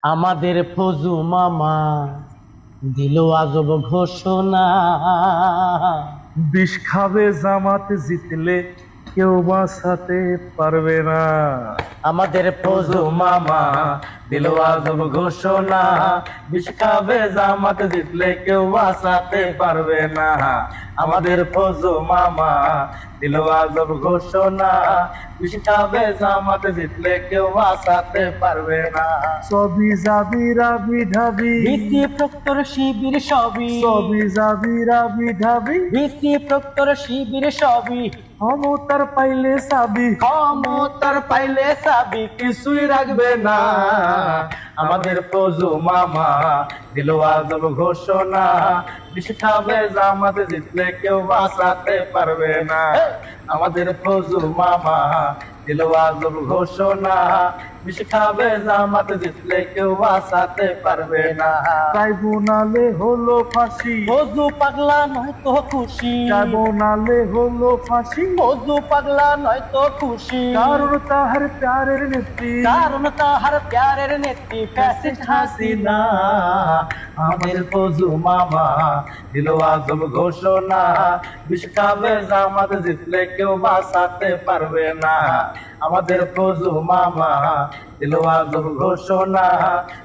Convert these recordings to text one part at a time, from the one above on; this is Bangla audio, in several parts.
আমাদের ফজু মামা দিল আজব ঘোষণা। বিষ খাবে জামাত জিতলে কেউ বাঁচাতে পারবে না। আমাদের ফজু মামা দিল আজব ঘোষণা। বিষ খাবে জামাত জিতলে কেউ বাঁচাতে পারবে না। আমাদের ফজু মামা দিল আজব ঘোষণা। বিষ খাবে জামাত জিতলে কেউ বাঁচাতে পারবে না। সবই যাবি রাবি ঢাবি, ভিসি প্রক্টর শিবির সবই, সবই যাবি রাবি ঢাবি, ভিসি প্রক্টর শিবির সবই। ক্ষমতার পাইলে সাবি, ক্ষমতার পাইলে সাবি কিছুই রাখবে না। আমাদের ফজু মামা দিল আজব ঘোষণা। বিষ খাবে জামাত জিতলে কেউ বাঁচাতে পারবে না। আমাদের ফজু মামা দিল আজব ঘোষণা। বিষ খাবে জামাত জিতলে কেউ বাঁচাতে পারবে না। ট্রাইব্যুনালে হলো ফাঁসি, ফজু পাগলা নয় তো খুশি, ট্রাইব্যুনালে হলো ফাঁসি, ফজু পাগলা নয় তো খুশি। কারণ তাহার প্যারের নেত্রী, কারণ তাহার প্যারের নেত্রী ফ্যাসিস্ট হাসিনা। আমাদের ফজু মামা দিল আজব ঘোষণা। বিষ খাবে জামাত জিতলে কেউ বাঁচাতে পারবে না। আমাদের ফজু মামা দিল আজব ঘোষণা।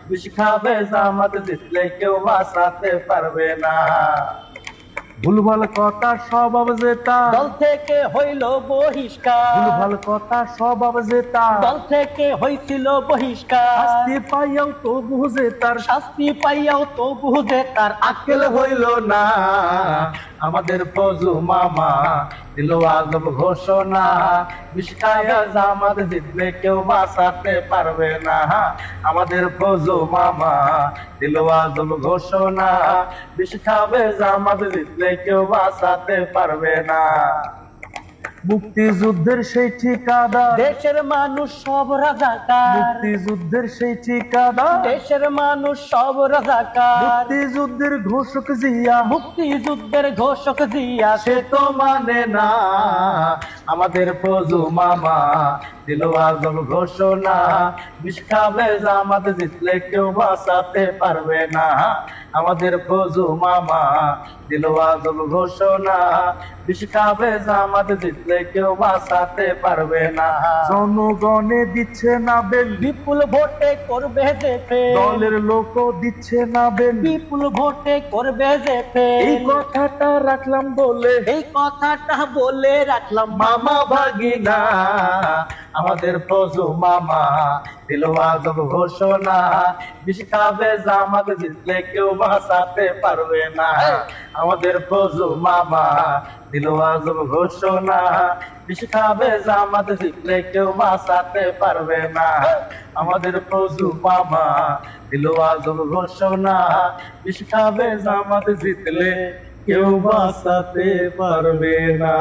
বিষ খাবে জামাত জিতলে কেউ বাঁচাতে পারবে না। ভুলভাল কথা স্বভাব জেতা, দল থেকে হইল বহিষ্কার, ভুলভাল কথা স্বভাব জেতা, দল থেকে হইছিল বহিষ্কার। শাস্তি পাইয়াও তো বুঝে তার, শাস্তি পাইয়াও তো বুঝে তার আক্কেল হইল না। আমাদের ফজু মামা দিল আজব ঘোষণা। বিষ খায়া জামাত জিতলে কেউ বাঁচাতে পারবে না। আমাদের ফজু মামা দিল আজব ঘোষণা। বিষ খাবে জামাত জিতলে কেউ বাঁচাতে পারবে না। মুক্তিযুদ্ধের সেই ঠিকাদার, দেশের মানুষ সব রাজাকার, মুক্তিযুদ্ধের সেই ঠিকাদার, দেশের মানুষ সব রাজাকার। মুক্তিযুদ্ধের ঘোষক জিয়া, মুক্তিযুদ্ধের ঘোষক জিয়া সে তো মানে না। আমাদের ফজু মামা দিল আজব ঘোষণা। বিষ খাবে জামাত জিতলে কেউ বাঁচাতে পারবে না। আমাদের ফজু মামা দিল আজব ঘোষণা। বিষ খাবে জামাত জিতলে কেউ বাঁচাতে পারবে না। জনগণে দিচ্ছে না বেল, বিপুল ভোটে করবে যে ফেল, দলের লোক দিচ্ছে না বেল। বিপুল ভোটে করবে যে এই ফেল। কথাটা রাখলাম বলে, এই কথাটা বলে রাখলাম মামা ভাগিনা। আমাদের ফজু মামা দিল আজব ঘোষণা। বিষ খাবে জামাত জিতলে কেউ বাঁচাতে পারবে না। আমাদের ফজু মামা দিল আজব ঘোষণা। বিষ খাবে জামাত জিতলে কেউ বাঁচাতে পারবে না। আমাদের ফজু মামা দিল আজব ঘোষণা। বিষ খাবে জামাত জিতলে কেউ বাঁচাতে পারবে না।